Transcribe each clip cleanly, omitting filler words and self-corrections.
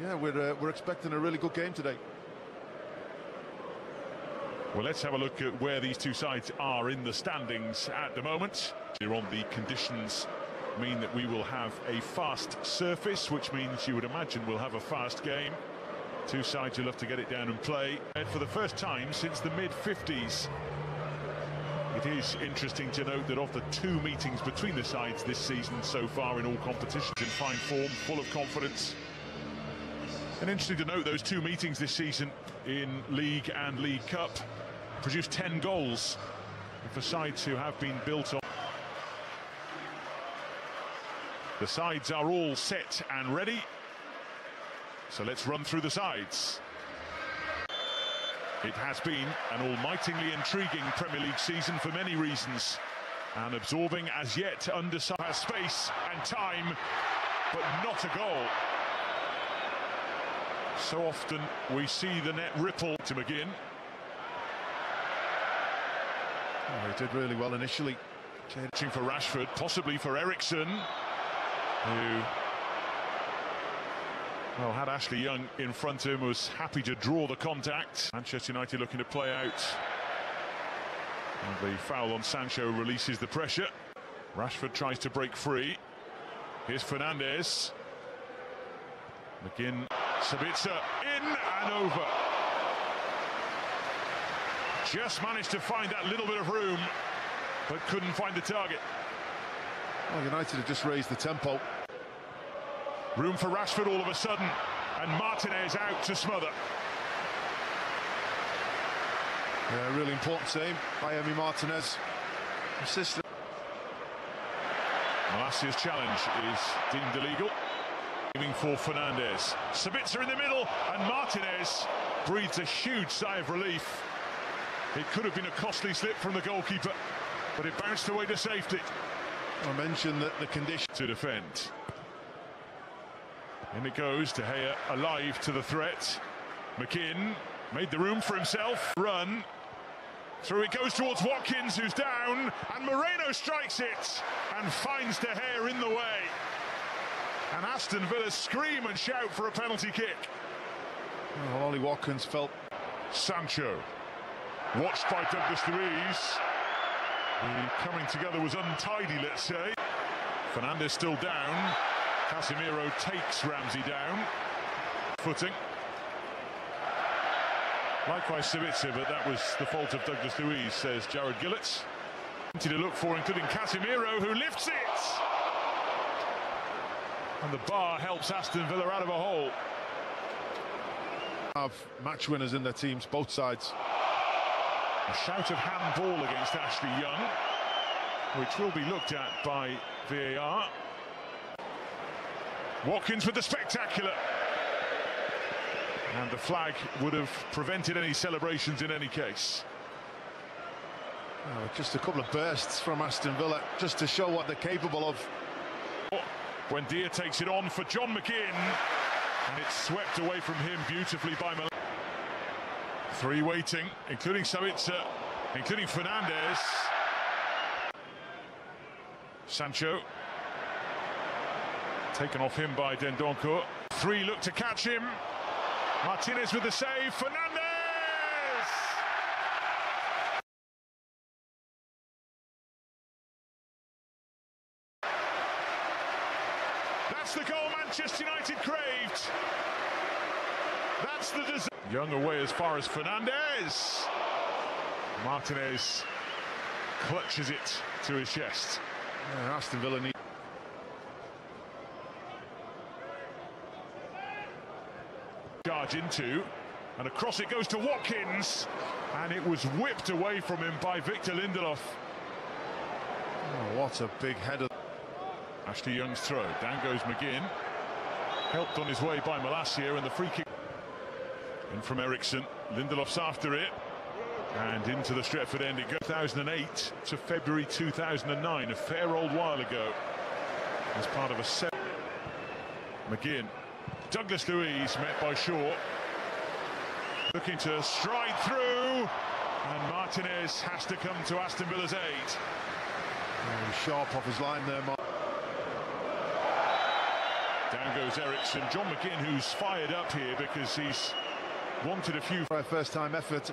Yeah, we're expecting a really good game today. Well, let's have a look at where these two sides are in the standings at the moment. Here on the conditions mean that we will have a fast surface, which means you would imagine we'll have a fast game. Two sides who'll have to get it down and play. And for the first time since the mid-50s, it is interesting to note that of the two meetings between the sides this season so far in all competitions, in fine form, full of confidence. And interesting to note those two meetings this season in League and League Cup produced 10 goals for sides who have been built on. The sides are all set and ready. So let's run through the sides. It has been an almightingly intriguing Premier League season for many reasons. And absorbing as yet undersized has space and time, but not a goal. So often we see the net ripple to McGinn. Oh, he did really well initially. Changing for Rashford, possibly for Eriksen, who, well, had Ashley Young in front of him, was happy to draw the contact. Manchester United looking to play out. And the foul on Sancho releases the pressure. Rashford tries to break free. Here's Fernandes. McGinn, Sabitzer, in and over. Just managed to find that little bit of room, but couldn't find the target. Well, United have just raised the tempo. Room for Rashford all of a sudden, and Martinez out to smother. Yeah, really important save by Emi Martinez. Assistant. Malacia's challenge is deemed illegal. Aiming for Fernandes. Sabitzer in the middle, and Martinez breathes a huge sigh of relief. It could have been a costly slip from the goalkeeper, but it bounced away to safety. I mentioned that the condition to defend. In it goes, De Gea alive to the threat. McGinn made the room for himself. Run. Through it goes towards Watkins, who's down, and Moreno strikes it and finds De Gea in the way. And Aston Villa scream and shout for a penalty kick. Well, Ollie Watkins felt. Sancho, watched by Douglas Luiz. The coming together was untidy, let's say. Fernandes still down. Casemiro takes Ramsey down. Footing. Likewise Sabitzer, but that was the fault of Douglas Luiz, says Jared Gillett. Plenty to look for, including Casemiro, who lifts it! And the bar helps Aston Villa out of a hole. Have match winners in their teams, both sides. A shout of handball against Ashley Young, which will be looked at by VAR. Watkins with the spectacular. And the flag would have prevented any celebrations in any case. Oh, just a couple of bursts from Aston Villa, just to show what they're capable of. Buendia takes it on for John McGinn, and it's swept away from him beautifully by Milan. Three waiting, including Sabitzer, including Fernandes. Sancho. Taken off him by Dendoncourt. Three look to catch him. Martinez with the save. Fernandes! That's the goal Manchester United craved. That's the desire. Young away as far as Fernandes. Martinez clutches it to his chest. Yeah, Aston Villa need. Charge into, and across it goes to Watkins, and it was whipped away from him by Victor Lindelof. Oh, what a big header. Ashley Young's throw, down goes McGinn, helped on his way by Malacia, and the free kick in from Eriksen. Lindelof's after it, and into the Stretford end it goes. 2008 to February 2009, a fair old while ago, as part of a set. McGinn. Douglas Luiz met by Shaw, looking to stride through, and Martinez has to come to Aston Villa's aid. Oh, sharp off his line there, Mark. Down goes Ericsson. John McGinn, who's fired up here because he's wanted a few. First time effort.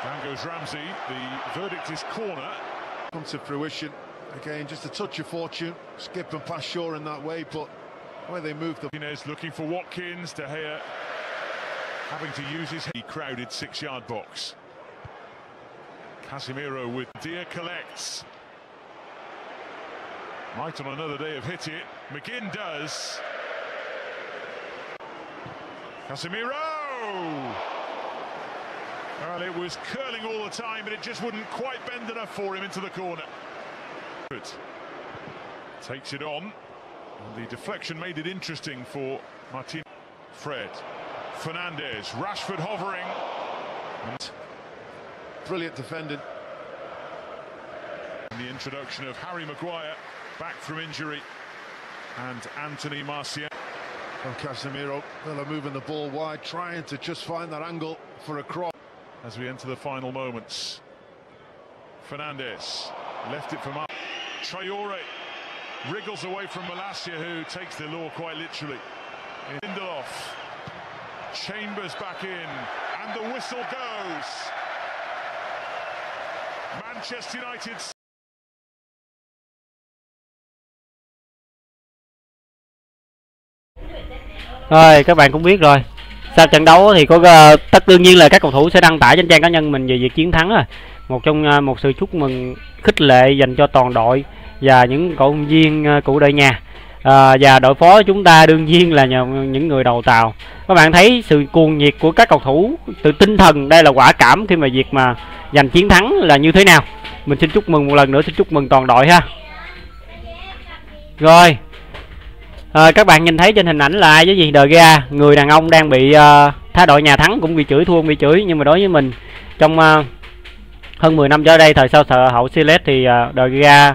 Down goes Ramsey. The verdict is corner. Come to fruition. Again, just a touch of fortune. Skip and pass Shaw in that way, but where they moved the... Inez looking for Watkins. De Gea having to use his crowded 6-yard box. Casemiro with Dia collects. Might on another day have hit it. McGinn does. Casemiro! Well, it was curling all the time, but it just wouldn't quite bend enough for him into the corner. Good. Takes it on. And the deflection made it interesting for Martin. Fred. Fernandez. Rashford hovering. And brilliant defending. And the introduction of Harry Maguire back from injury. And Anthony Martial. From Casemiro. They're moving the ball wide, trying to just find that angle for a cross. As we enter the final moments. Fernandez. Left it for Mark. Traore wriggles away from Malacia, who takes the law quite literally. Lindelof. Chambers back in, and the whistle goes. Manchester United. Rồi các bạn cũng biết rồi. Sau trận đấu thì có tất đương nhiên là các cầu thủ sẽ đăng tải trên trang cá nhân mình về việc chiến thắng rồi. Một sự chúc mừng khích lệ dành cho toàn đội và những cầu thủ viên của đội nhà. Và đội phó chúng ta đương nhiên là những người đầu tàu. Các bạn thấy sự cuồng nhiệt của các cầu thủ, từ tinh thần, đây là quả cảm khi mà việc mà giành chiến thắng là như thế nào. Mình xin chúc mừng một lần nữa, xin chúc mừng toàn đội ha. Rồi các bạn nhìn thấy trên hình ảnh là ai chứ gì? De Gea, người đàn ông đang bị thay đội nhà thắng cũng bị chửi, thua cũng bị chửi, nhưng mà đối với mình trong hơn 10 năm trở đây, thời sau hậu Siles thì De Gea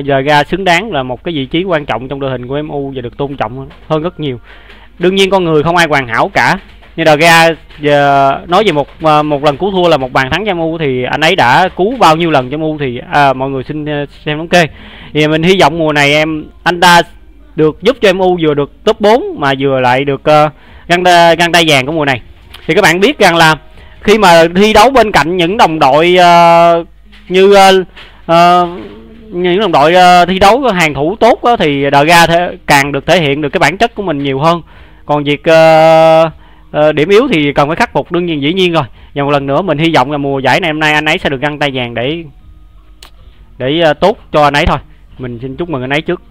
De Gea xứng đáng là một cái vị trí quan trọng trong đội hình của MU và được tôn trọng hơn rất nhiều. Đương nhiên con người không ai hoàn hảo cả. Như De Gea nói về một lần cứu thua là một bàn thắng cho MU thì anh ấy đã cứu bao nhiêu lần cho MU thì mọi người xin xem thống kê. Thì mình hy vọng mùa này anh ta được giúp cho MU vừa được top 4 mà vừa lại được găng tay vàng của mùa này. Thì các bạn biết rằng là khi mà thi đấu bên cạnh những đồng đội như những đồng đội thi đấu hàng thủ tốt đó, thì De Gea càng được thể hiện được cái bản chất của mình nhiều hơn. Còn việc điểm yếu thì cần phải khắc phục, đương nhiên dĩ nhiên rồi. Và một lần nữa mình hy vọng là mùa giải này hôm nay anh ấy sẽ được găng tay vàng để tốt cho anh ấy thôi. Mình xin chúc mừng anh ấy trước.